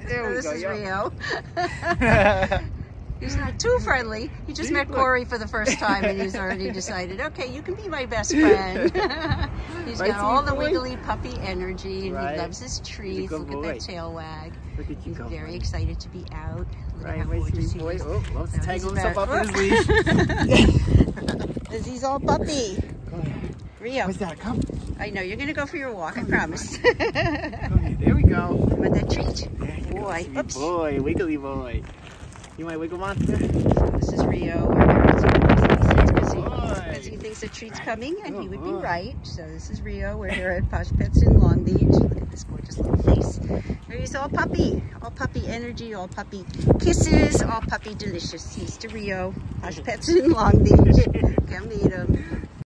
There we This go. is Yep. Rio. He's not too friendly. He just met Corey for the first time and he's already decided, okay, you can be my best friend. He's Right, got all the boy? wiggly puppy energy and Right. he loves his trees. Good Look boy. at that tail wag. Look at you He's go. very excited to be out. Look Right, how my gorgeous sweet he boy. is. Oh, loves to So tangle he's himself up very- in his leash. He's all puppy. Go ahead. Rio, What's that? Come. I know you're going to go for your walk, I promise. Go ahead. There we go. Want that treat? There you go, Boy, sweet oops. boy, wiggly boy. You my wiggle monster? This is Rio. Because Boy. he thinks a treat's coming, and he would be boy. right. So this is Rio. We're here at Posh Pets in Long Beach. Look at this gorgeous little face. There he's all puppy energy, all puppy kisses, all puppy delicious. He's to Rio. Posh Pets in Long Beach. Come meet him.